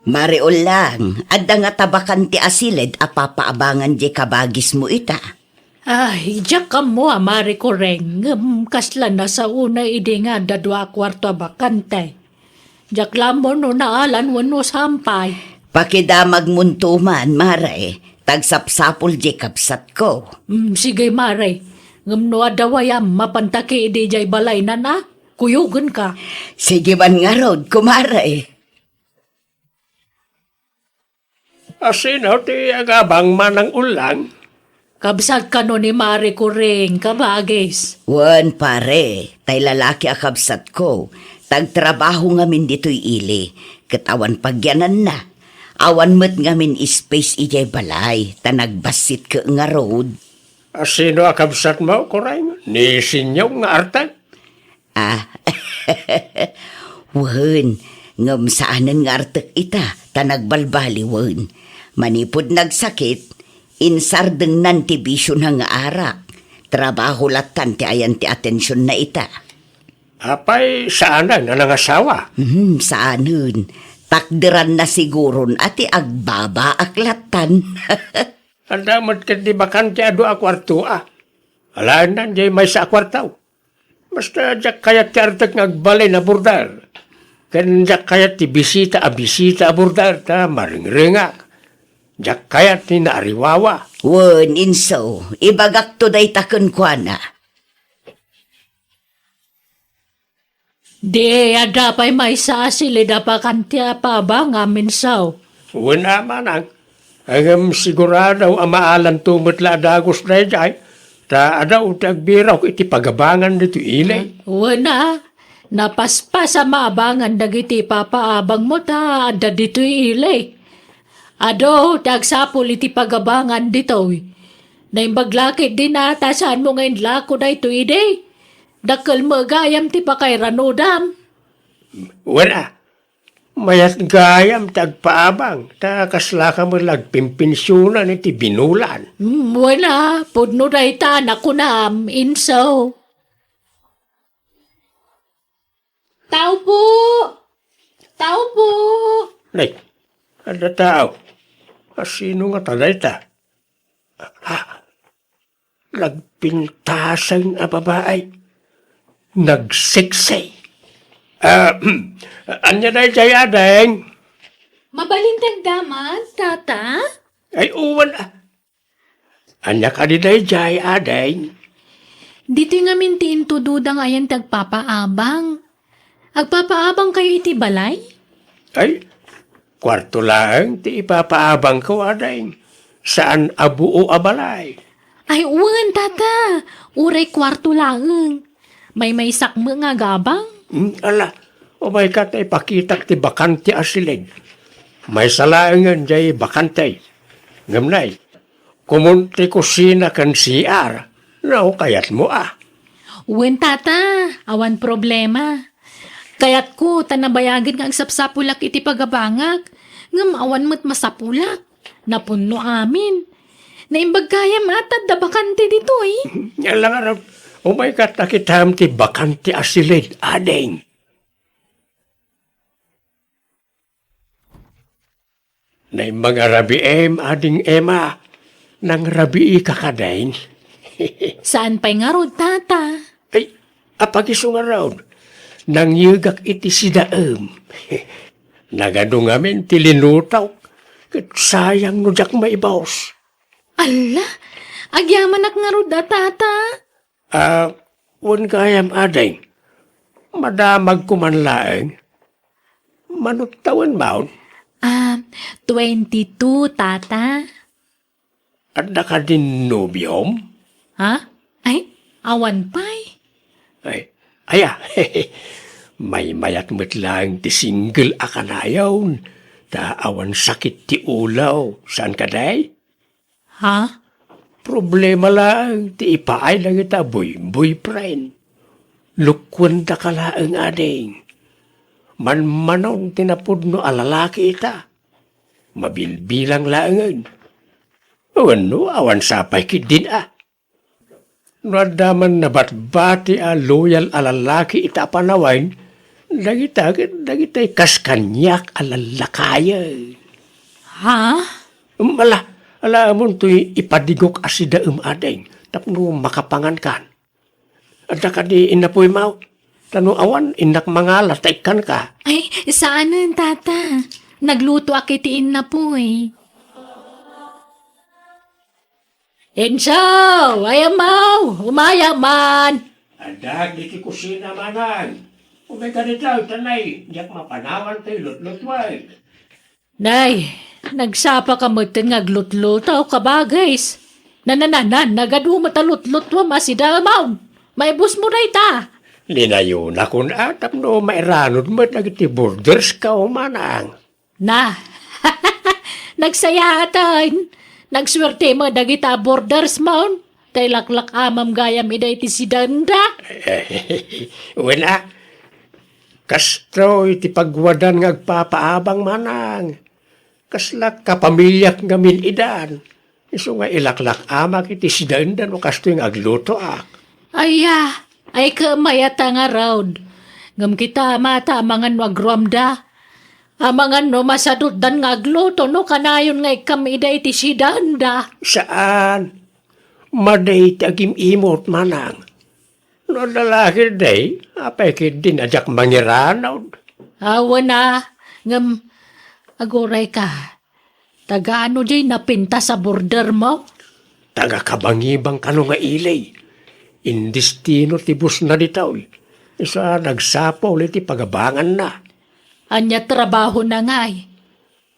Mariol lang, adda nga tabakan ti asilid apapaabangan di kabagis mo ita. Ay, diyak ka mo, Mari ko reng. Kasla na sa una ide nga dadwa kwarto bakante. Diyak lang mo no naalan wano sampay. Pakidamag muntuman, Mare, tagsapsapol di kapsat ko. Sige, Mari. Ngamno adawayam, mapantaki ide jay balay na na. Kuyugan ka. Sige man nga rod, kumare. Asino ti agabang manang ulang? Kabsat ka no ni Mari ko reng, kabagis. Wan pare, tay lalaki akabsat ko. Tagtrabaho ngamin dito'y ili. Katawan pagyanan na. Awan met ngamin space ijay balay. Tanagbasit ka nga road. Asino akabsat mo, kurang? Ni sinyaw nga artag? Ah, wan. Ngam saanan nga artak ita. Tanagbalbali wan. Manipod nagsakit. Insardeng nantibisyon nga arak. Trabaho latan ti ayan ti atensyon na ita. Apay saanan nga nangasawa? Saanan? Takderan na siguron ati agbaba aklatan. Anda mo't kadi bakante ado akwarto Alaan na jay may sa akwartaw. Basta jak kayat ti artag ngagbalay na burdar. Kan jak kayat ti bisita burdar ta maringringak. Jak kayat ti naariwawa. Wan inso, ibagak to day takon kwa na. Di, adapay may sa asilid apakantia pa ba nga minsaw. Wala manang. Ang sigurado ang maalan tumutla dagos na jay. Ta adaw tagbiraw iti pagabangan dito ilay. Wana, napaspas sa maabangan dagiti papaabang mo ta, ada dito ilay. Ado, tagsapol iti pagabangan dito. Naimbaglakit din ata saan mo ngayon lako na ito ide. Dakal mo gayam ti pakay ranodam. Wala. Mayat gayam tagpaabang. Ta kasla ka mo lagpimpinsyunan iti binulan. Wala, pudno na ita nakunam, inso. Tao po! Tao po! Nay, ada tao. Sino nga taday ta? Nagpintasan a babae. Nagsiksay. Anya na jay adeng? Mabalintag daman, tata? Ay uwan Anya ka di day jay adeng? Dito nga mintiin to dudang ayan tagpapaabang. Agpapaabang kayo iti balay? Ay, kwarto lang ti ipapaabang ko adeng. Saan abuo abalay? Ay, uwan, tata. Uray kwarto lang. May sakmo nga gabang. Ala, o may katay pakitak ti bakante asilid. May salaangan jay bakante. Ngamnay, kumunti kusina kan CR. No, kayat mo Uwan, tata. Awan problema. Kayat ko, tanabayagin nga ang sapsapulak iti pagabangag. Ngam awan mo't masapulak. Napuno amin. Naimbag kaya matad da bakante dito Yan lang araw. O may katakitam ti bakante asilid, adeng. Na mga rabi ading ema, nang rabi kakadain. Saan pa'y nga rod, tata? Ay, apagisong araw. Nang yugak iti sidaem. Nagado ngamin ti linutaw. Kat sayang no jak maibaws. Ala, agyaman ak nga rod, tata. Wan kayam adeng. Madamag kumanlaeng. Manuktawan maun. 22, tata. At naka din nobyom? Ha? Ay, awan pa'y. May mayat mo't lang ti single akanayaw. Ta awan sakit ti ulaw. Saan ka day? Ha? Problema lang, ti ipaay lang ita boyfriend. Lukwan da ka lang ading. Manmanong tinapod no alalaki ita. Mabilbilang lang. Ano, awan sapay kidin Nadaman na batbati loyal alalaki ita panawain, Dagitay kaskanyak alalakaya. Ha? Ala amon to'y ipadigok asida adeng, tapno makapangan kan. At ka di inapoy mau, tano awan, inak mga lataikan ka. Ay, saan tata? Nagluto akitiin na po eh. Enso! Ayamaw! Umayaman! Adag, di ki kusina manan. Umay ka dito, tanay, diyak mapanawan tayo lutlutway. Nay, nagsapa ka mo ngaglut-lutaw ka ba guys? Nanananan, nagadu matalut-lut wa masida amaw. May bus mo na ita. Linayo na kun atap no mairanod mo nagiti borders ka o manang. Na, nagsaya atan. Nagswerte mo dagita borders maun. Tay laklak amam gayam ida iti si Danda. Wala. Kastro iti pagwadan ngagpapaabang manang. Kaslak kapamilyak ngamin idan. Iso nga ilaklak amak iti si Danda no kasto yung agluto ak. Ay kamayata nga raud. Ngam kita mata amangan wagramda. Amangan no masadot dan nga agluto no kanayon nga ikamida iti si Danda. Saan? Maday tagim imot manang. No lalaki day, apay din ajak mangiranaw. Awa na, ngam, aguray ka. Taga ano jay napinta sa border mo? Taga kabangibang kano nga ilay. Indistino tibus na ditaw. Isa nagsapaw ulit pagabangan na. Anya trabaho na nga eh.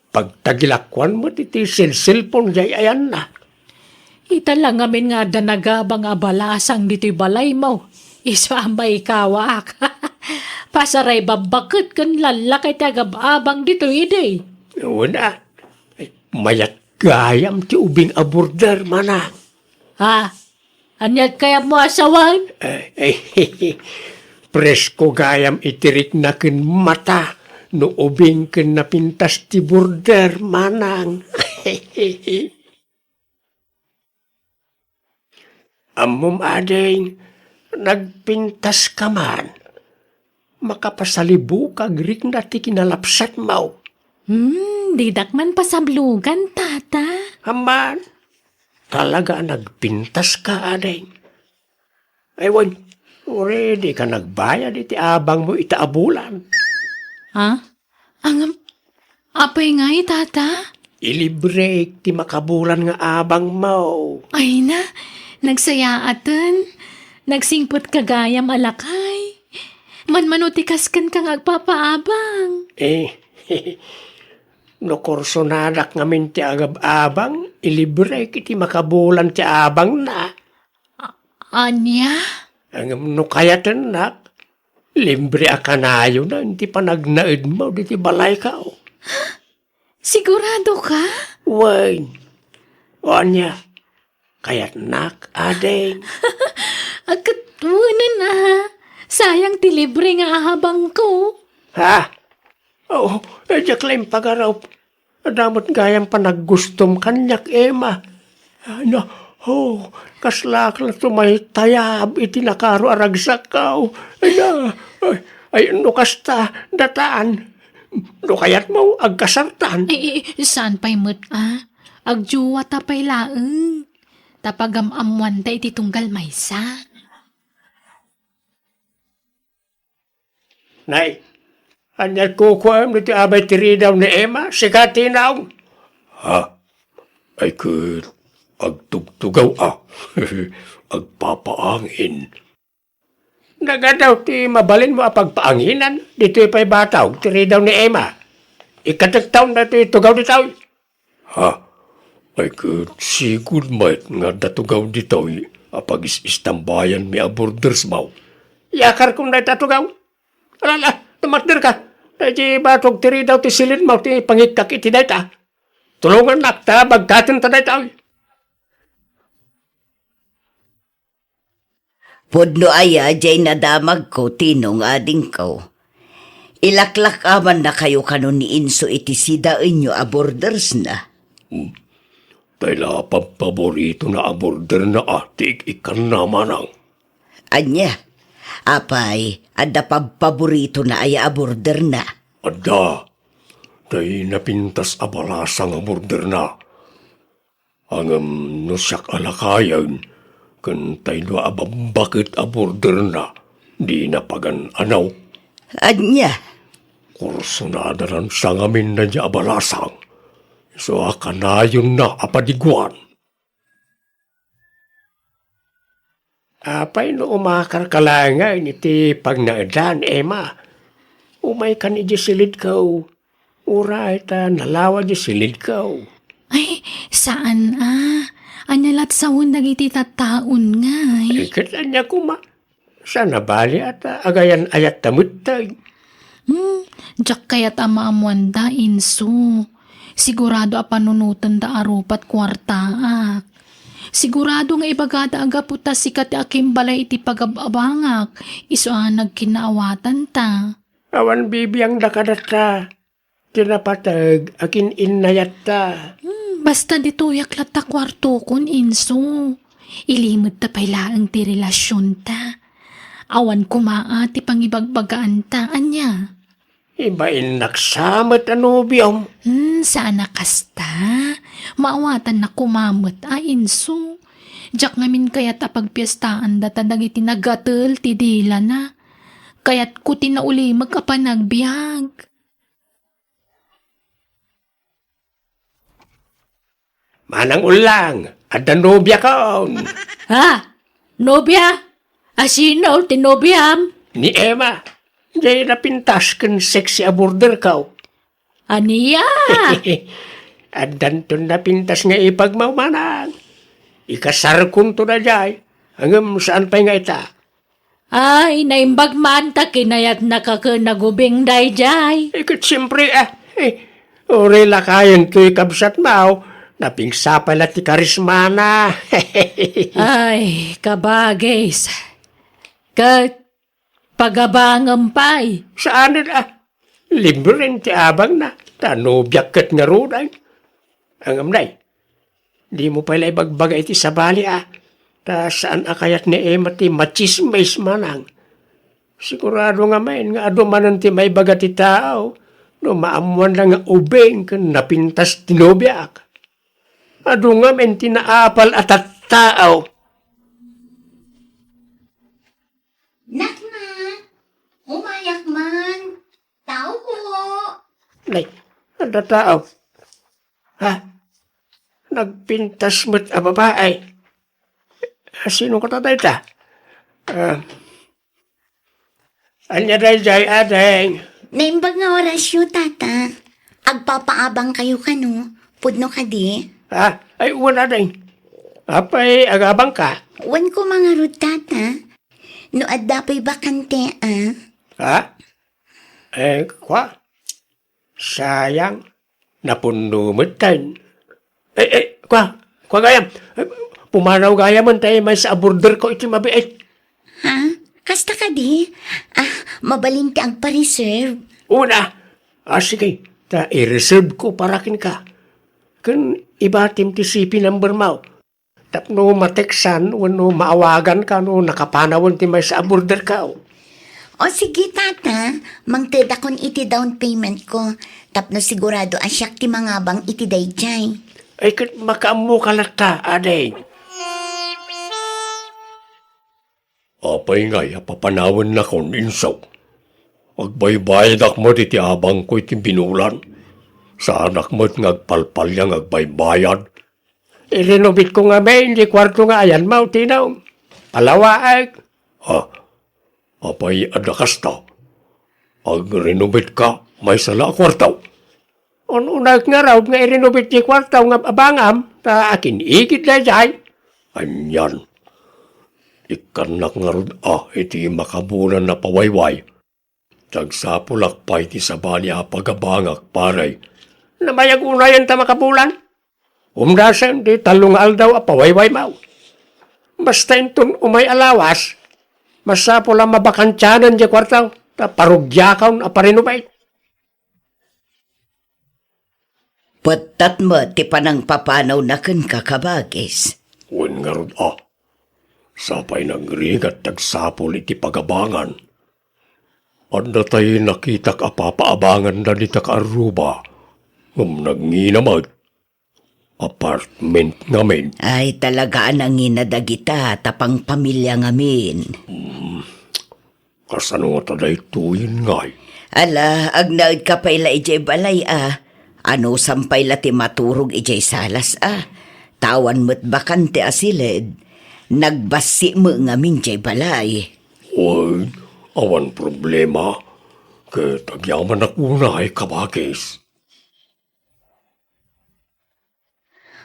Pagtagilakwan mo titi silsilpon jay ayan na. Ita lang amin nga danagabang abalasang dito'y balay mo. Isa may kawak. Pasaray babakit kan lalakay tagababang dito'y iday. Una, mayat gayam ti ubing aborder mana. Ha? Anyat kaya mo asawan? Presko gayam itirik na kin mata. No ubing kin napintas ti border manang. Amom adeng, nagpintas ka man. Makapasalibu kag rik na ti kinalapsat mo. Didak man pasablugan, tata. Haman, talaga nagpintas ka adeng. Ewan, already ka nagbayad iti abang mo itaabulan. Ha? Angam, apay nga tata? Ilibre ti makabulan nga abang mo. Ay na, nagsayaatan. Nagsingpot kagayam alakay. Manmanutikas kan kang agpapaabang. No korsonadak ngamin ti agab-abang, ilibre kiti makabulan ti abang na. Anya? Ang no kayatan nak, libre akanayo na, hindi pa nagnaid mo, di ti balay ka. Sigurado ka? Wan, o anya, kayat nak, adeng. Agkatunan na. Sayang ti libre nga ahabang ko. Ha? Oo, jaklaim pagaraw. Adamot gayang panaggustom kanyak, Emma. Ano, kaslak na tumay tayab, itinakaro aragsak ka. Ay, no kasta, dataan. No kayat mo, agkasartan. Saan pa'y mo't agjuwa tapay laeng. Tapagam-amuan ta iti tunggal maysa. Nay, anyat kukuam nito abay tiri daw ni Emma, sikati na. Ha? Ay kut, agtugtugaw agpapaangin. Nagadaw ti mabalin mo apagpaanginan, dito ipay bataw, tiri daw ni Emma. Ikatagtaw na ti tugaw ditaw. Ha? Ay kut, sigud mait nga datugaw ditaw, apag istambayan mi aborders mo. Yakar kong na tatugaw. Alala, tumatdir ka. Di batog tiri daw ti silid mo, ti pangikak iti dayta. Tulungan nakta, bagkatin ta dayta. Pudno aya, jay nadamag ko, tinong ading ko. Ilaklak aman na kayo kanon ni Inso iti sida inyo aborders na. Tayla paborito na aborder na atik ikan naman ang. Anya, Apay, adda paborito na ay aborder na. Adda, day napintas abalasa nga border na. Angam no siyak alakayan, kan tayo abambakit a border na, di napagan anaw. Anya, Kurso na adaran sa ngamin na niya abalasang. So akanayon na apadiguan. Apay no umakarkalangan iti pag naadan, Emma. Umay kan iji silid kaw. Uray ta nalawa di silid kaw. Ay, saan Anyalat sa undag iti tataon nga Ikat niya kuma. Sana bali at agayan ayat tamutay. Diyak kayat amaamuan inso. Sigurado a panunutan da arupat kwartaak. Sigurado nga ibagada aga puta sikat akim balay iti pagababangak. Iso nagkinaawatan ta. Awan bibiyang dakadata. Tinapatag akin inayat ta. Basta dito yaklat ta kwarto kun inso. Ilimod ta pailaang ti relasyon ta. Awan kumaa ti pangibagbagaan ta, anya. Ibain naksamat ano biyong. Saan nakasta? Maawatan na kumamot inso. Diyak ngamin kayat apagpiestaan data dagiti nagatel ti dila na. Kayat ko tinauli magkapanagbiag. Manang ulang, ada nobya kaon. Ha? Nobya? Asino tinobyam? Ni Emma, jay napintas kan sexy aborder kaw. Aniya? Adan to napintas nga ipagmaumanang. Ikasar kun to na jay, hanggang saan pa nga ita. Ay, naimbag man ta kinayat nakakanagubing dayjay. Ikat siyempre ore lakayan to'y kabsat mao, napingsapal at ti karismana. Ay, kabagis. Kat pagabangang pay. Saan na? Libre ti abang na. Tanobyak kat nga ruday. Ang amnay, di mo pala ibagbagay ti sabali Ta saan akayat ni Emma ti machismis manang. Sigurado nga main nga adumanan ti may baga ti tao. No maamuan lang nga ubeng kan napintas tinobyak. Adu nga men tinaapal at tao. Nakman! Umayak man! Tao po! Nay, ada tao. Ha? Nagpintas mo't a babae. Sino ka tatay ta? Anya jay adeng. Naimbag nga orasyo, tata. Agpapaabang kayo kano. Pudno ka di. Ha? Ay, uwan adeng. Apay, agabang ka. Wan ko mga rod, tata. No adapay bakante, Ha? Kwa? Sayang. Napundumitan. Kwa gayam. Pumanaw gayam man tayo may sa aborder ko iti mabiit. Ha? Kasta ka di? Mabalinti ang pa-reserve. Una. Sige. I-reserve ko parakin ka. Kan ibatim ti sipi number mo. Tapno mateksan, wano maawagan ka, no nakapanawan ti may sa aborder ka. O sige, tata. Mangteda kon iti down payment ko. Tapno sigurado asyak ti mangabang iti dayjay. Ay kat makaamu ka lata, aday. Apay nga, papanawan na kon insaw. Agbaybayad akmo iti abang ko iti binulan. Sa anak mo't ngagpalpal yang agbaybayad. I-renovate ko nga may, hindi kwarto nga ayan mau, tinaw. Palawaag. Apay adakas ta. Ag-renovate ka, may sala kwartaw. Unag nga raw nga i-renovate di kwartaw nga abangam, ta akin ikit na dyan. Anyan. Ikanak nga rod, iti makabunan na pawayway. Tagsapulak pa iti sabali pagabangak paray. Namayag unayan ta makabulan. Umdasan di talong aldaw pawayway mau. Basta intun umay alawas, masapo lang mabakantyanan di kwartaw, ta parugyakaw na parinubay. Patat mo ti panang papanaw na kan kakabagis. Uwan nga rod, Sapay nagrigat tagsapol iti pagabangan. Anda tayo nakita kapapaabangan na di Aruba. Nagninamag. Apartment ngamin. Ay talagaan ang inadagita tapang pamilya ngamin. Kasano nga taday tuyin ngay. Ala, agnaid ka pala ijay balay Ano sampay la ti maturog ijay salas Tawan mo't bakante asilid. Nagbasi mo ngamin jay balay. Uy, awan problema. Kaya tagyaman ako na ay kabagis.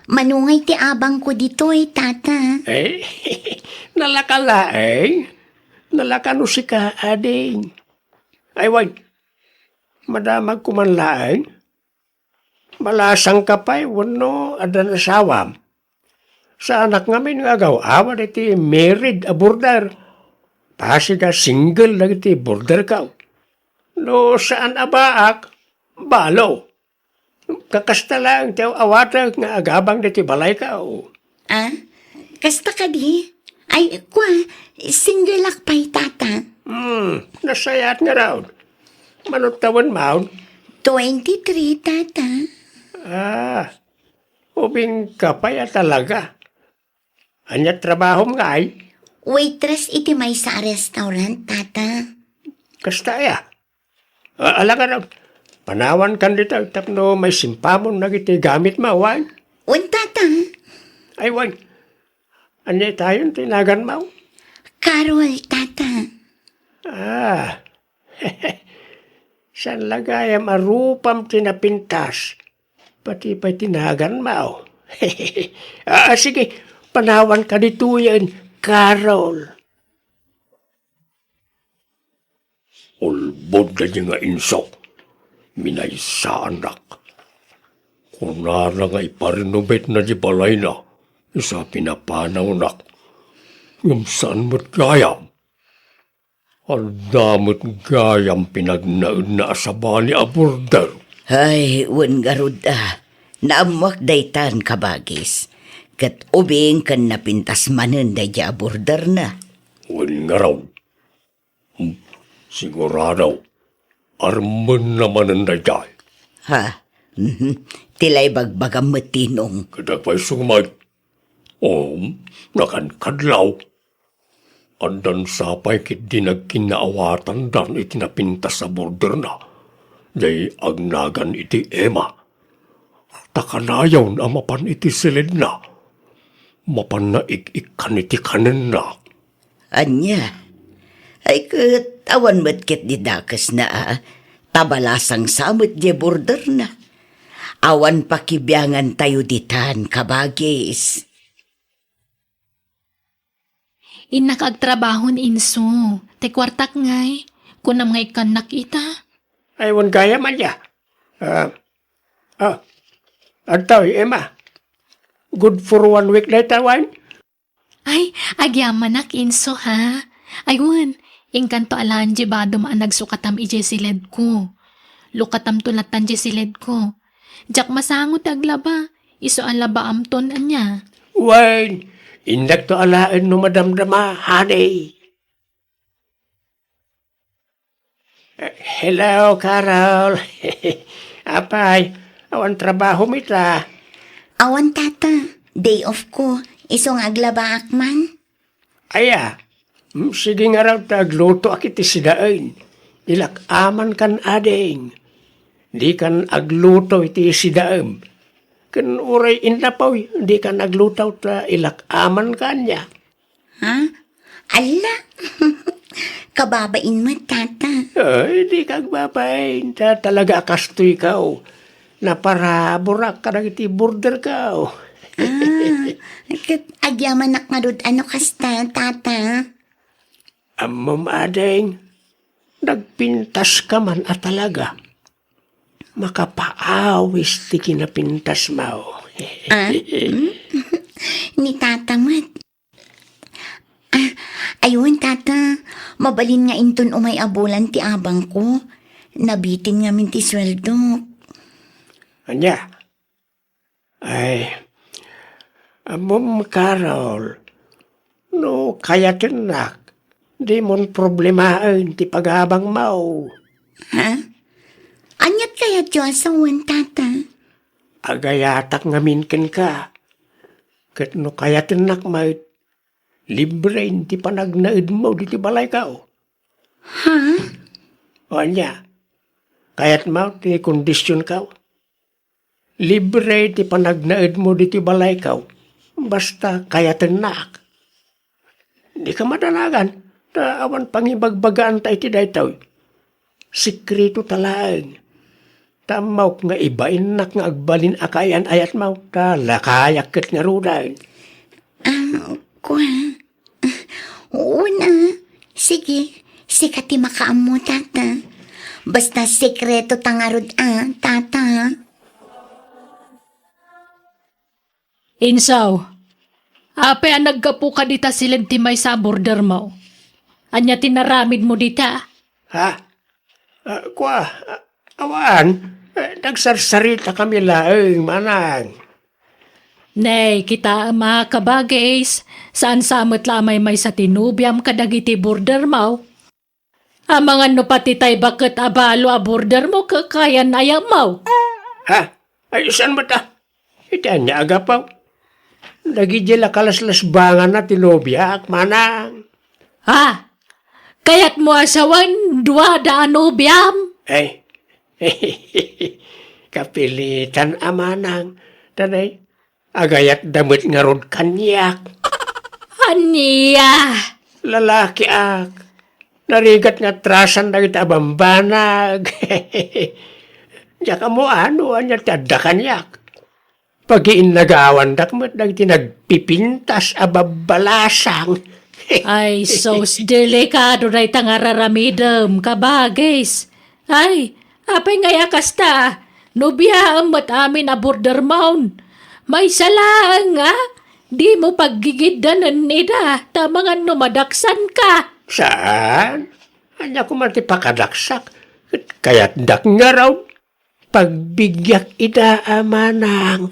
Manungay ti abang ko dito tata. Nalakala Nalakano si ka, ading. Ay, wait. Madamag kumanlaing. Malasang kapay, wano, adan asawam. Sa anak ngamin nga awan iti married a border. Pasi ka single na iti border ka. No, saan abaak? Balo. Kakasta lang, tiyaw awata nga agabang iti balay ka. Kasta ka di? Ay, single lakpay tata. Nasayat nga raw. Manutawan maun. 23 tata. Ubing kapaya talaga. Anya trabaho nga ay. Waitress iti may sa restaurant tata. Kasta ya. Alam ka raw. Panawan kan dito, tapno may simpamon na iti gamit mawan. Tata. Ay, wan. Anya tayo tinagan mo? Carol tata. San lagayam arupam tinapintas. Pati pa tinagan mo. Sige, panawan ka dito yan, Carol. Ulbod na niya nga insok. Minay sa anak. Kunara nga iparinobet na di balay na. Isa pinapanaw nak. Yung saan mo't gayam? Ang damot gayam pinagnaun na asaba ni aborder. Ay, wan garud Naamuak daytan kabagis. Kat ubing kan napintas manen day border na. Wan nga raw. Sigurado. Arman naman ang dayay. Tilay bagbagam matinong. Kadagpay sumay. Nakankadlaw. Andan sapay kit di nagkinaawatan dan itinapinta sa border na. Day agnagan iti Emma. Takanayaw na mapan iti silid na. Mapan na ik-ikan iti kanin na. Anya? Ay awan mo't kit di dakas na tabalasang samot di border na. Awan pakibyangan tayo ditan kabagis. Inakagtrabahon inso. Te kwartak ngay. Kunam ngay kan nakita. Ay, wan gaya man ya. Antaw, Emma. Good for 1 week later, wan? Ay, agyaman nak inso ha. Aywan, ingkanto alaan di ba dumaan nagsukatam ije siled ko. Lukatam tulatan di siled ko. Jak masangot aglaba. Iso ang laba amton anya. Wan, indak to alaan no madamdama, honey. Hello, Carol. Apay, awan trabaho mita. Awan tata. Day off ko. Isong aglaba akman. Aya, sige nga raw tagluto akiti sidain. Ilak aman kan ading. Di kan agluto iti sidaim. Kan uray inapaw, di kan agluto ta ilak aman kanya. Ala. Kababain mo tata. Ay, di kag babain. Talaga kasto ikaw. Na para burak ka na iti border ka. Agyaman nak marud ano kasta tata. Amam ading, nagpintas ka man at talaga. Makapaawis ti kinapintas mo. Ni tata mat. Ayun tata, mabalin nga inton umay abulan ti abang ko. Nabitin nga min ti sweldo. Anya? Ay, amom Carol, No, kaya tinak. Di mon problemaen ti pagabang mau. Ha? Anyat kaya Diyos ang wan, tata? Agayatak ngaminken ka. Ket no kaya tinak may libre ti panagnaid mo di ti balay ka. Ha? O anya, kayat mo ti kondisyon ka. Libre ti panagnaid mo di ti balay ka. Basta kaya tinak. Di ka madalagan. Awan pangibagbagaan tayo ti daytaw. Sikreto talaan. Tamaw nga ibain nak nga agbalin akayan ayat mau. Talakayak ket nga rudan. Kwa? Oo na. Sige, sikati makaamo, tata. Basta sekreto tangarod, tata. Insaw, ape ang naggapu ka dita silid ti may sa border mo. Anya tinaramid mo dita. Ha? Awan. Nagsarsarita kami laeng manang. Nay, kita mga kabagays, saan samot lamay may sa tinubyam kadagiti border mo. Amangan no pati tay bakit abalo a border mo kakayan ayam mo. Ha? Ay, saan ba ta? Ita niya agapaw. Nagidila kalaslas bangan na tinobyak, manang. Ha? Kayat mo asawan dua da anubyam. Ay, kapilitan amanang. Tanay, agayat damit nga rod kanyak. Aniya. Lalaki ak. Narigat nga trasan na kita bambanag. Diya ka mo ano, anya tada kanyak. Pag-iin nagawan dakmat nagti nagpipintas ababalasang. Ay, sos delikado na itang araramidam, kabagis. Ay, apay ngaya kasta, nubiyaan mo't amin a border mound. May salang, ha? Di mo paggigidanan nida, tamangan numadaksan ka. Saan? Anya ko man ti pakadaksak. Kaya't dak nga raw. Pagbigyak ida manang.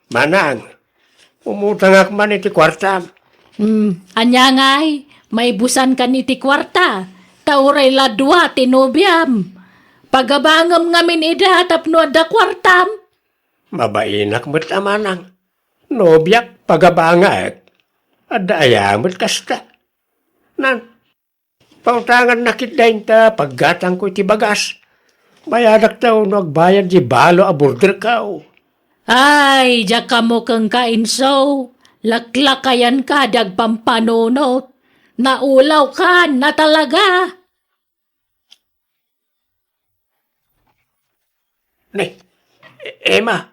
Manang, umutang man iti kwartam. Anya ngay, may busan ka ni ti kwarta. Tauray ladwa tinubyam. Pagabangam ngamin ida tapno da kwartam. Mabainak mo't manang. Nobyak pagabangak. Adayamot kasta. Nan, pautangan nakit dahin ta paggatang ko iti bagas. Bayadak tayo nagbayad di balo a border kao. Ay, diya ka mo kang kainso. Laklakayan ka dag pampanunot. Naulaw ka na talaga. Nay, Emma,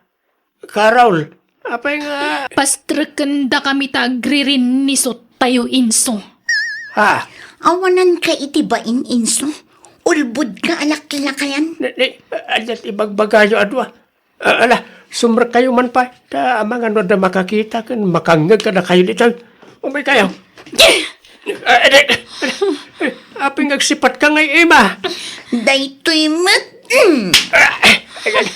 Carol, apay nga. Pastrekenda kami tagririn ni tayo inso. Ha? Awanan ka itibain, inso. Ulbud ka alaklakayan. Alat ibagbagayo adwa. Ala, sumra kayo man pa. Ta amang ano na makakita kan makangag ka na kayo dito. Umay kayo. Aping agsipat ka ngay, Emma. Daytoy mat.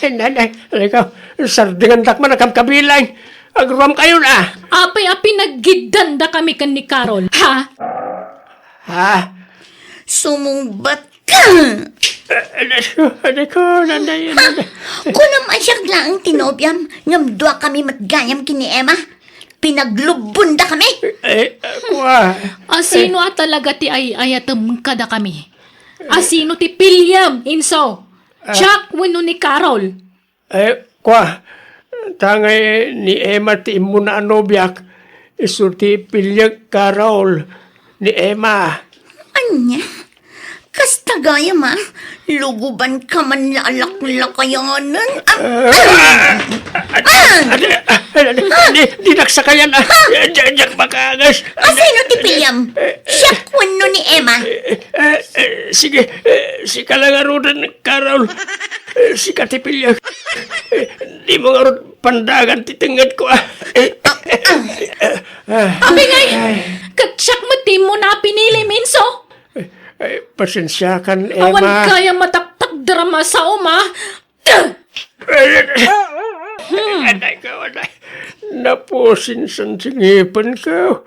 Nanay, ikaw, sardingan takman na kamkabilang. Agruam kayo na. Apay-api naggidan da kami kan ni Carol. Ha? Ha? Sumungbat ka. Ano ko, nanay. Kunam asyak lang tinobyam. Ngamdwa kami matgayam kini Emma. Pinaglubunda kami. Kuha. Asino at talaga ti ay ayatem kada kami. Asino ti Pilyam inso. Chuck wino ni Carol. Kuha. Tangay ni Emma ti imo na anobyak. Isurti pilyag Carol ni Emma. Anya? Kasta gaya ma. Luguban ka man lalaklakayanan. Di nagsakayan. Diyak makagas. Asino ti Pilyam? Siya kuno ni Emma. Sige, si kalangarudan, Carol. Si Katipilyag. Di mo nga ron pandagan titingad ko. Abi ngay, katsak mo di mo na pinili minso. Pasensya kan, Awan Emma. kaya mataktak drama sa uma. Aday ko, aday. Napusin sa singipan ko.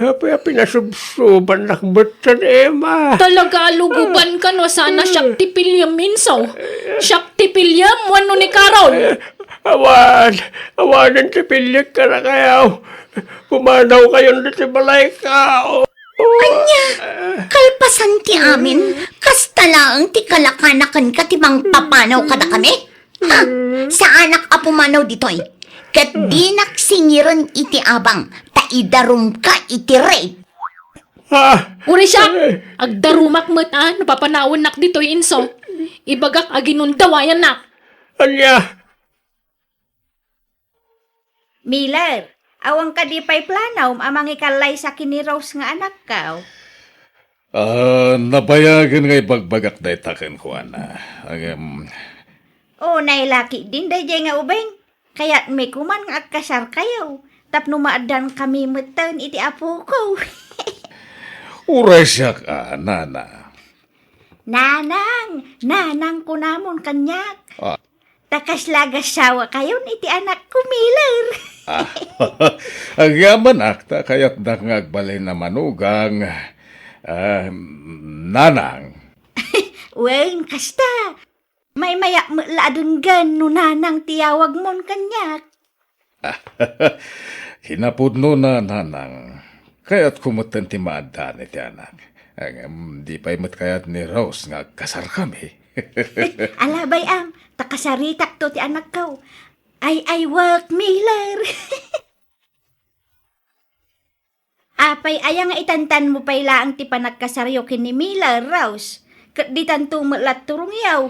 Hapi pinasubsuban nakbat sa ema. Talaga aluguban ka no, sana Shakti Pilyam minsaw. Shakti Pilyam, wano ni Carol. Awanan si Pilyag ka na kayaw. Pumanaw kayo na si balay ka. Anya, kalpasan ti amin, kasta lang ti kalakanakan ka ti mang papanaw kada kami. Ha? Sa anak a pumanaw ditoy. Kat di naksingiran iti abang, taidarum ka iti rape. Uri siya, agdarumak mo't napapanawon nak dito'y inso. Ibagak aginundawayan nak. Anya, Miller, awang ka di pa'y planaw, amang ikalay sa kini Rose nga anak ka. Nabayagan nga ibagbagak na itakin ko, ana. Nailaki din day nga ubeng. Kaya't may kuman nga agkasar kayo. Tapno maadan kami matan iti apo ko. Uray siya ka, nana. Nanang ko namon kanyak. Ah. Takas lagas sawa kayo iti anak ko, Miller. Ang yaman akta, kaya't nakagbalay na manugang. Nanang. Wen, kasta. May mayak maladun gan no nanang tiyawag mon kanyak. Hinapudno na, nanang. Kaya't kumutan ti maadan iti anak. Di pa'y mat kaya't ni Rose nga kasar kami. Alabay takasaritak to ti anak ko. I work, Miller. Apay ayang itantan mo pay laang ti panagkasaryo kin ni Miller, Rose. Kat di tanto malat turong yaw.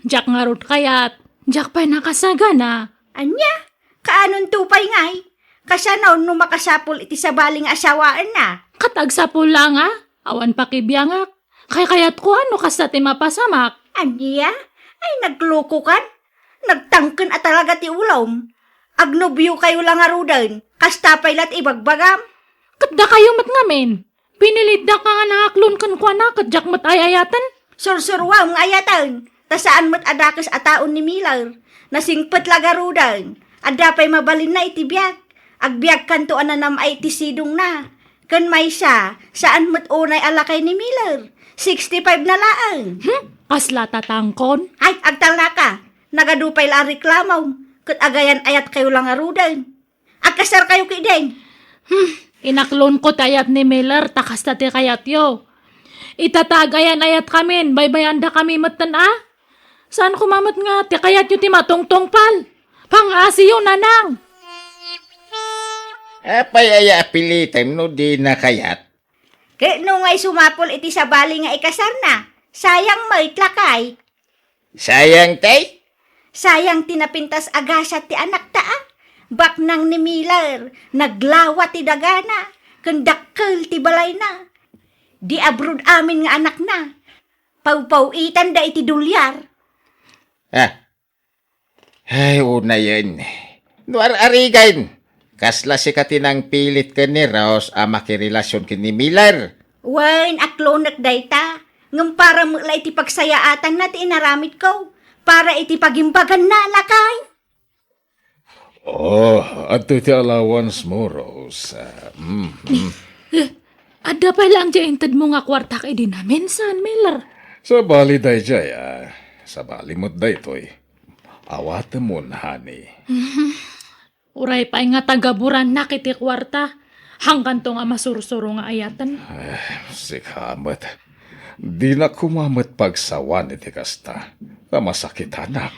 Jack nga rod kayat. Jack pa'y nakasaga na. Anya, kaanon tupay ngay? Kasanaw no makasapol iti sabaling asawaan na. Katagsapol lang awan pakibiyangak. Kayat ko kasta ti mapasamak. Anya, ay nagloko kan? Nagtangken at talaga ti ulom. Agnobyo kayo lang arudan. Kastapay lat ibagbagam. Katda kayo mat ngamin. Pinilit da ka nga nakaklon kan kwa na kat Jack mat ayayatan. Sursurwam nga ayatan. Tasaan mat adakas ataon ni Miller. Nasingpet lagarudan. Adapay mabalin na iti biyak. Agbiyak kanto ananam ay iti sidong na. Kan may siya, saan mat unay alakay ni Miller? 65 na laang. Kasla tatangkon. Ay, agtal na ka. Nagadupay la reklamaw. Kat agayan ayat kayo lang arudan. Agkasar kayo kideng. Inaklon ko tayat ni Miller, takas na ti kayat yo. Itatagayan ayat kamin, baybayanda kami matan Saan kumamat nga, ti kayat yu ti matungtong pal. Pang-asi yun, nanang. Payaya pilitan no di na kayat. Kaya nung ay sumapol iti sa bali nga ikasar na. Sayang may tlakay. Sayang tay. Sayang tinapintas agasat ti anak Bak nang ni Miller, naglawa ti dagana. Kandakkel ti balay na. Di abroad amin nga anak na. Pau-pauitan da iti dulyar. Ay, una yun. Nuar-arigan. Kasla si katinang pilit ka ni Rose makirelasyon ka ni Miller. Wen, aklonak dayta. Ngam para mula iti pagsayaatan na ti inaramit ko. Para iti pagimbagan na lakay. Ato ti allowance mo, Rose. Ada pa lang dyan intad mo nga kwarta kay di namin, San Miller. Sa bali day jaya, sa bali mo't day to'y. Awata mo na, honey. Uray pa nga tagaburan na kiti kwarta. Hanggang to nga masursuro nga ayatan. Sikamat. Di na kumamat pagsawan iti kasta. Masakit anak.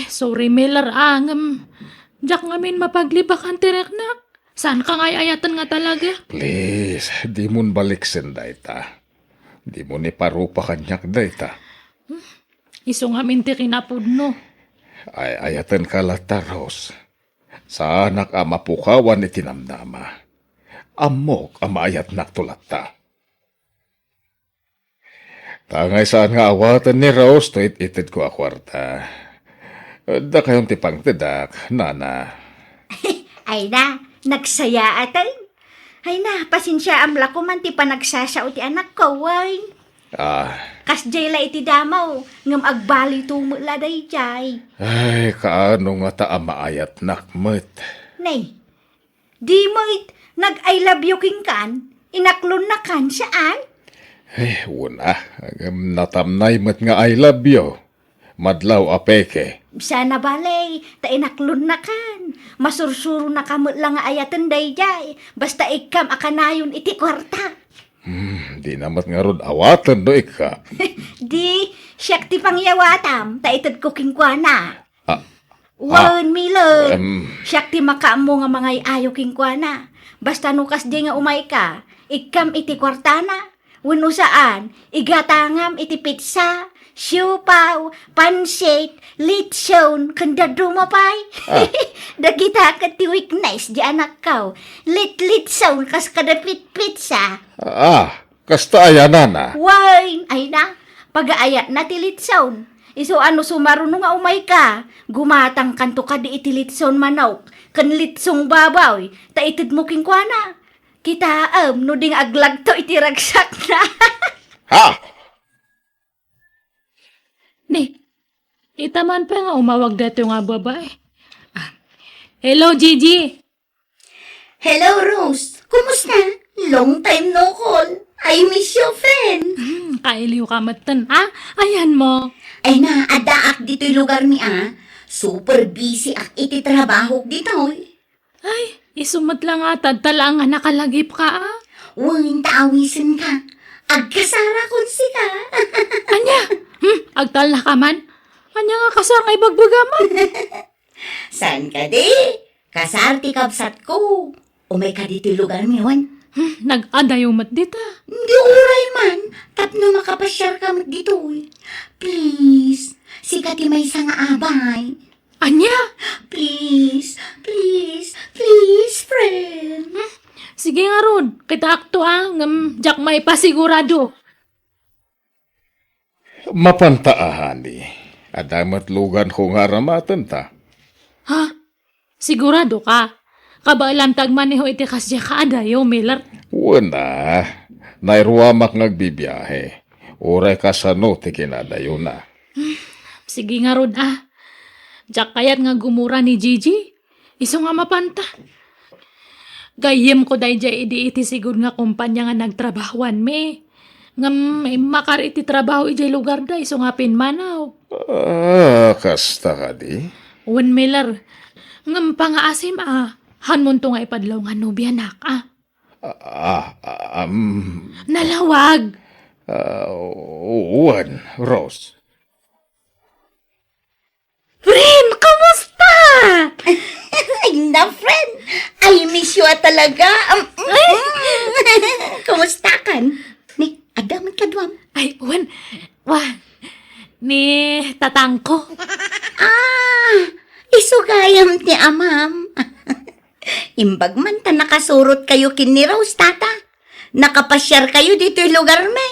Sorry Miller, Jack ngamin mapaglibakan tireknak. Saan ka nga ayatan nga talaga? Please, di mo baliksin dayta. Di mo ni parupa kanyak dayta. Iso ngamin ti kinapudno. Ay ayatan ka lata, Rose. Sa anak mapukawan itinamnama. Amok amayat naktulata. Tangay saan nga awatan ni Rose to itid ko akwarta. Da kayong tipang tidak, nana. Ay na, nagsaya atay. Ay na, pasensya amla ko man ti panagsasao ti anak ko, way. Kasjay la iti damaw, ngam agbali tumula day jay. Ay, kaano nga ta maayat nakmet. Nay, di mo nag-I love you king kan? Inaklon na kan saan? Una, natamnay mat nga I love you. Madlaw apeke. Sana balay, ta inaklon na kan. Masursuro na kamot lang nga ayatan dayjay. Basta ikam akanayon iti kwarta. Di namat nga ron awatan do ika. Di, siyak ti pangyawatam, ta itad ko kingkwana. Ah, Wan, Milo. em. Siyak ti makaamo nga mga ayo kingkwana. Basta nukas di nga umay ka, ikam iti kwartana. Wano saan, igatangam iti pizza, siupaw, pansit, litson, kanda dumapay. Dagita ka ti weeknights di anak kaw. Litson kas kadapit pizza. Kasta ayana na. Wine, ay na, pag-aayat na ti litson. Iso ano sumarunong nga umay ka, gumatang kanto ka di iti litson manok, kan litsong babaw, ta itid mo kingkwana. Kita no ding aglag to iti ragsak na. Ha? Ni, itaman pa nga umawag dato nga babae. Hello, Gigi. Hello, Rose. Kumusta? Long time no call. I miss you, friend. Kailiw ka matan, ha? Ayan mo. Ay na, adaak dito'y lugar mi, Super busy ak iti trabaho dito, Ay, isumat lang atad tala nga nakalagip ka, Wang taawisan ka. Agkasara kon ka. Anya? Agtal na ka man? Anya nga kasar nga ibagbugaman? Saan ka di? Kasarti kabsat ko. Umay ka dito'y lugar mi, Wan. Nag-adayo mat dita. Hindi uray man. Tapno makapasyar ka dito, Please. Sikati may isang abay. Anya? Please, friend. Sige nga ron, kita akto jak may pasigurado. Mapantaahan ni. Adamat lugan ko nga ramatan ta. Ha? Sigurado ka? Kabailan tagmaneho iti kasya ka adayo, Miller. Una, nairwamak nagbibiyahe. Uray ka sa no, ti kinadayo na. Sige nga ron Jak kayat nga gumura ni Gigi. Iso nga mapanta. Gayem ko day jay iti sigud nga kumpanya nga nagtrabahuan me. Nga may makar iti trabaho iti lugar da. Iso nga pinmanaw. Kasta ka di? Wan Miller. Ngam pangaasim Hanmon to nga ipadlaw nga nobyanak Nalawag. Uwan, Rose. Friend, kamusta? Ay na, friend. I miss you talaga. Kamusta kan? Ni, adaman ka duwam. Ay, wan. Ni tatangko. Isugayam ti amam. Imbag man ta nakasurot kayo kini Rose, tata. Nakapasyar kayo dito'y lugar me.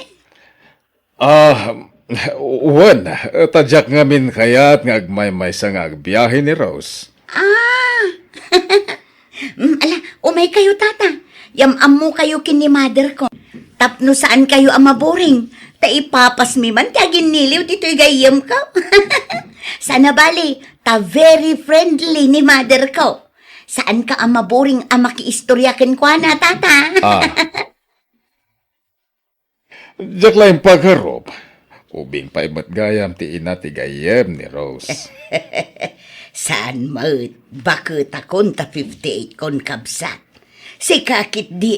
Uwan, tadyak ngamin kayat nga agmay-may sa nga agbiyahe ni Rose. Ala, umay kayo, tata. Yamam mo kayo kini mother ko. Tapno saan kayo amaboring. Ta ipapas mi man, kaya giniliw dito'y gayam ko. Sana bali, ta very friendly ni mother ko. Saan ka amaboring makiistoryakin ko na, tata? Diyak lang pagharop. Ubing pa imat gayam ti ina ti gayam ni Rose. Saan maut, bakit akon ta 58 kon kabsat. Si kakit di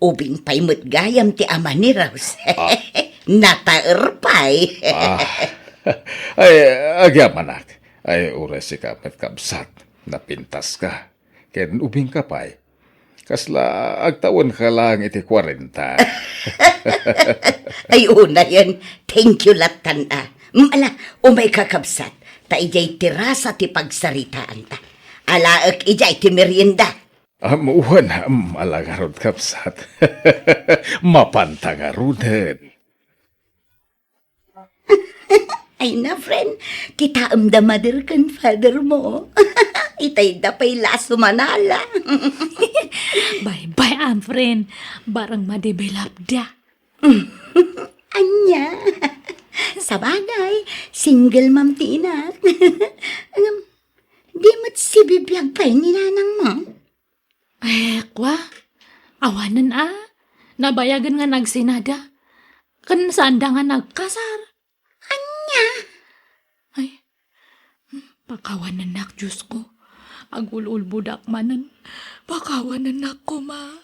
ubing paimot gayam ti ama ni Rose. Nataerpay. Ay, agyam anak. Ay, ures si kapit kabsat. Napintas ka. Ken ubing ka pa'y. Kasla, agtawon ka lang iti 40. Ay, una yan. Thank you, latan Ala, umay kakabsat. Ta ijay tirasa ti pagsaritaan ta. Alaak ijay ti merienda. Uwan, malagarod kapsat. Mapantangarunan. Ay na, friend. Titaam da mother kan father mo. Itay da pa'y laso manala. Bye-bye, friend. Barang madevelop da. Anya. Sa bagay, single mom ti ina. Di mo't si bibiyag pa ni nanang mo. Kwa, awanan nabayagan nga nagsinada. Kan sanda nga nagkasar. Anya? Ay, pakawanan nak, Diyos ko. Agulul budak manan. Pakawanan nak ko, ma.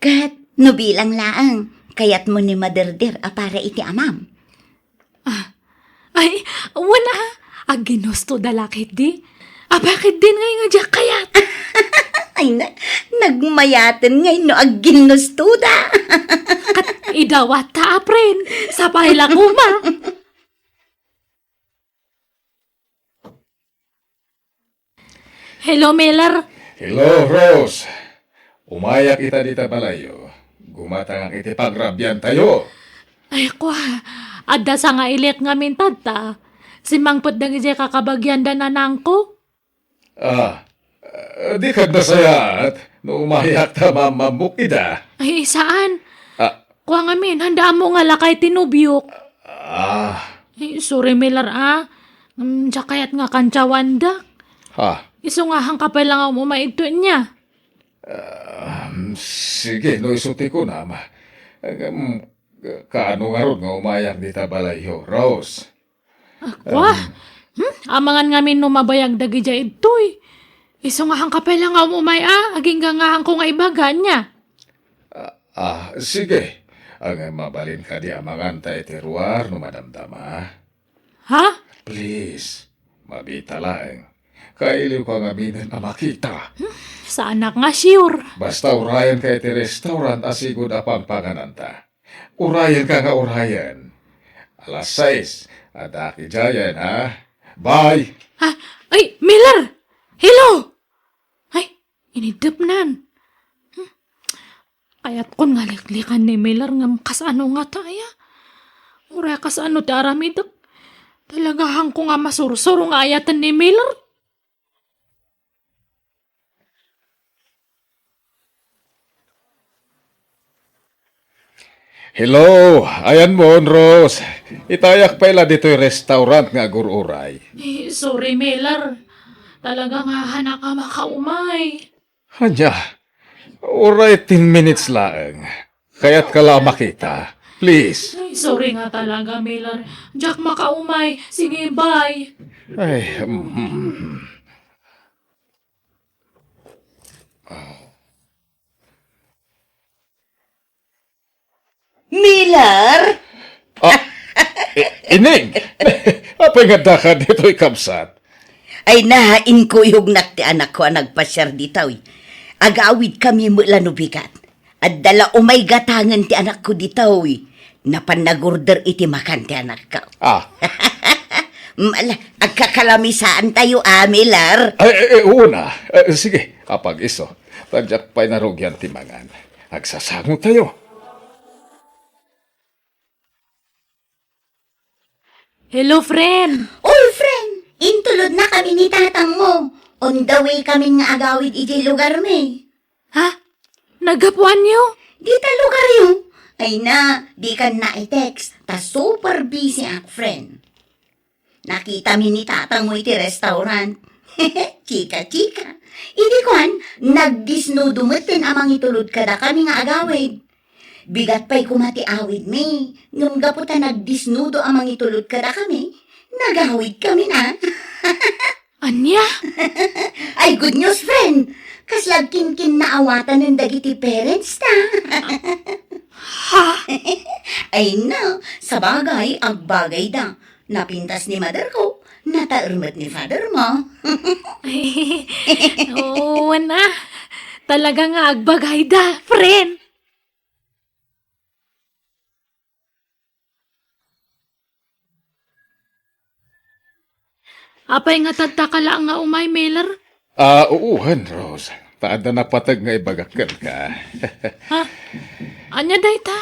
Kat, no bilang laang, kayat mo ni maderder para iti amam. Ay, wana. Aginusto dalakit di. Bakit din ngay nga dyak kayat? Ay na, nagmayaten ngay no ag ginustuda. Idawat ta, apren. Sapay lang uma. Hello, Miller. Hello, Rose. Umayak kita dita balayo. Gumatang ang iti pagrabyan tayo. Ay, kwa. Adda sa nga ilik nga mintad ta. Si Mangpot na gijay kakabagyan da nanang ko. Di ka nasayat. No umayak ta mamamukida. Ay, saan? Ah, Kwa nga min, handa mo nga lakay tinubyok. ah, Ay, sorry, Miller, Tsakayat nga kantsawanda. ha. Iso nga hang kapay lang ako maito niya. Sige, no isuti ko na, ma. Kaano nga ron nga umayak dita balayo, Rose? Kwa? Amangan nga min numabayag dagi dya itoy. Iso nga hang kapay lang ako aging nga hang ko nga ibaga niya. Sige. Ang mabalin ka di amangan ta iti ruar no madamdama. Ha? Please, mabita lang. Kailiw ka nga minan na makita. Sa anak nga sure. Basta urayan ka iti restaurant asigod apang pangananta. Urayan ka nga urayan. Alas 6, adaki jayan ha. Bye! Ha? Ay, Miller! Hello! Ay, inidap nan. Kaya't kun nga liklikan ni Miller nga kasano nga taya. Ura kasano ti aramidak. Talagahang ko nga masursuro nga ayatan ni Miller. Hello! Ayan mo, Rose. Itayak pala dito'y restaurant nga agururay. Sorry, Miller. Talaga nga hanak ka makaumay. Hanya, uray 10 minutes lang. Kaya't ka lang makita. Please. Sorry nga talaga, Miller. Jack makaumay. Sige, bye. Ay, Miller? Ining! Apay nga daka dito'y kamsat. Ay nahain ko yung ti anak ko ang nagpasyar ditaw. Agawid kami mula nubigat. At dala umay gatangan ti anak ko ditaw. Napanagorder iti makan ti anak ko. Mala, agkakalamisaan tayo, Miller. Ay, una. Sige, apag iso. Tadyak pa'y narugyan timangan. Agsasango tayo. Hello, friend. Oy, friend, intulod na kami ni tatang mo. On the way kami nga agawid iti lugar me. Ha? Nagapuan niyo? Di ta lugar yun. Ay na, di ka na i-text. Ta super busy ak, friend. Nakita mi ni tatang mo iti restaurant. Chika-chika. Idi kwan, nagdisnudumetin amang itulod kada kami nga agawid. Bigat pa'y kumati awid mi. Ngam gaputa nagdisnudo amang itulod kada kami. Nagawid kami na. Anya? Ay, good news, friend. Kaslag kin na awatan ng dagiti parents ta. Ha? Ay no, sa bagay, agbagay da. Napintas ni mother ko, nataermat ni father mo. Oo na. Talaga nga agbagay da, friend. Apay nga tagtakala nga umay, Miller? Uuhan, Rose. Taan na napatag nga ibagakan ka. Ha? Anya day ta?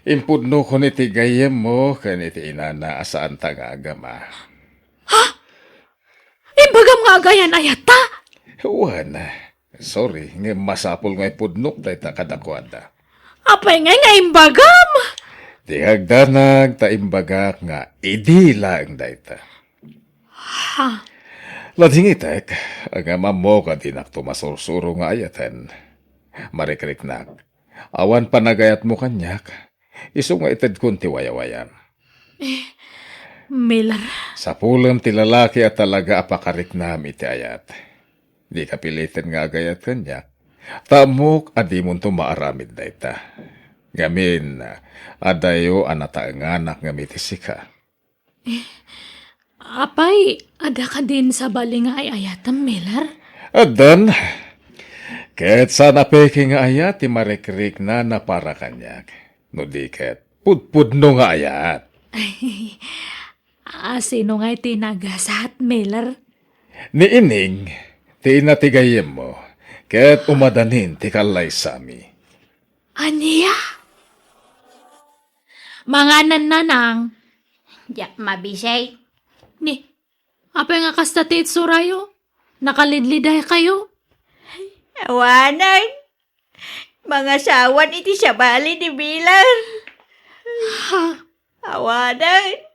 Impudno ko niti gayem mo, kaniti inana asaan ta nga agama. Imbagam nga agayan ayata? Uwan, sorry, nga masapol nga ipudnok dahi ta kadakwada. Apay nga imbagam? Di hagdanag ta imbagak nga idila ang dahi ta. Ha? Ladhingitek, ang ama mo ka dinak tumasursuro nga ayatan. Marikriknak, awan panagayat mo kanyak, iso nga ited kun ti wayawayan. Miller, Sa pulam ti lalaki at talaga apakarik nami ti ayat. Di ka pilitin nga agayat kanyak. Tamok adi mo tumaaramid na ita. Gamin, adayo anata ang anak nga mitisika. apay, ada ka din sa bali nga ay ayatan, Miller? Adan, ket sa napeke nga ayat, ti marikrik na para kanyak. No di ket, pudpudno nga ayat. Sino nga'y tinagasat, Miller? Ni ining, ti inatigayem mo, ket umadanin ti kalay sami. Aniya? Mga nananang, Ya, mabisay. ni, apay nga kastatit surayo? Nakalidliday kayo? Awanan. Mga sawan iti sa bali ni Miller. Awanan.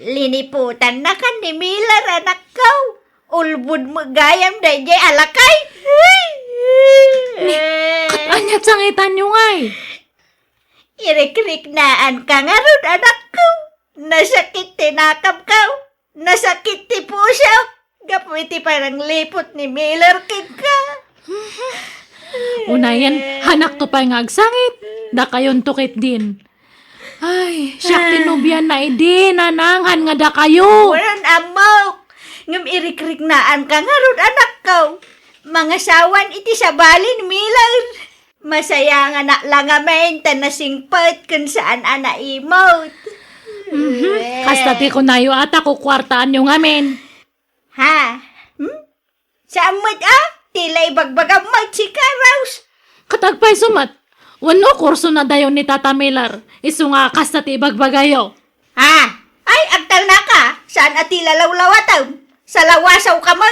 Liniputan na kan ni Miller, anak kau. Ulbud mo gayam na jay alakay. Anyat sangitan nyo nga'y. Irik-rik naan ka nga ron, anak ko. Nasakit tinakap ka. Nasakit ti puso. Gapuiti parang lipot ni Miller kid ka. Unayan, hanak to pa'y ngagsangit. Da kayon tukit din. Ay, siyak tinubyan na idi, nananghan nga da kayo. Waran amok. Ngam irik-rik naan ka nga ron, anak ko. Mga sawan iti sa bali ni Miller. Masaya nga na lang amen, tanasingpot kung saan ana imot. Kastati ko na yung ata ko kwartaan yung amin. Ha? Saan mo't Tila ibagbagam mo, chika, Rose. Katagpay sumat. Wano kurso na dayon ni Tata Miller. Isu nga kastati ibagbagayo. Ha? Ay, agtal na ka. Saan ati lalawlawataw? Sa lawasaw ka mo?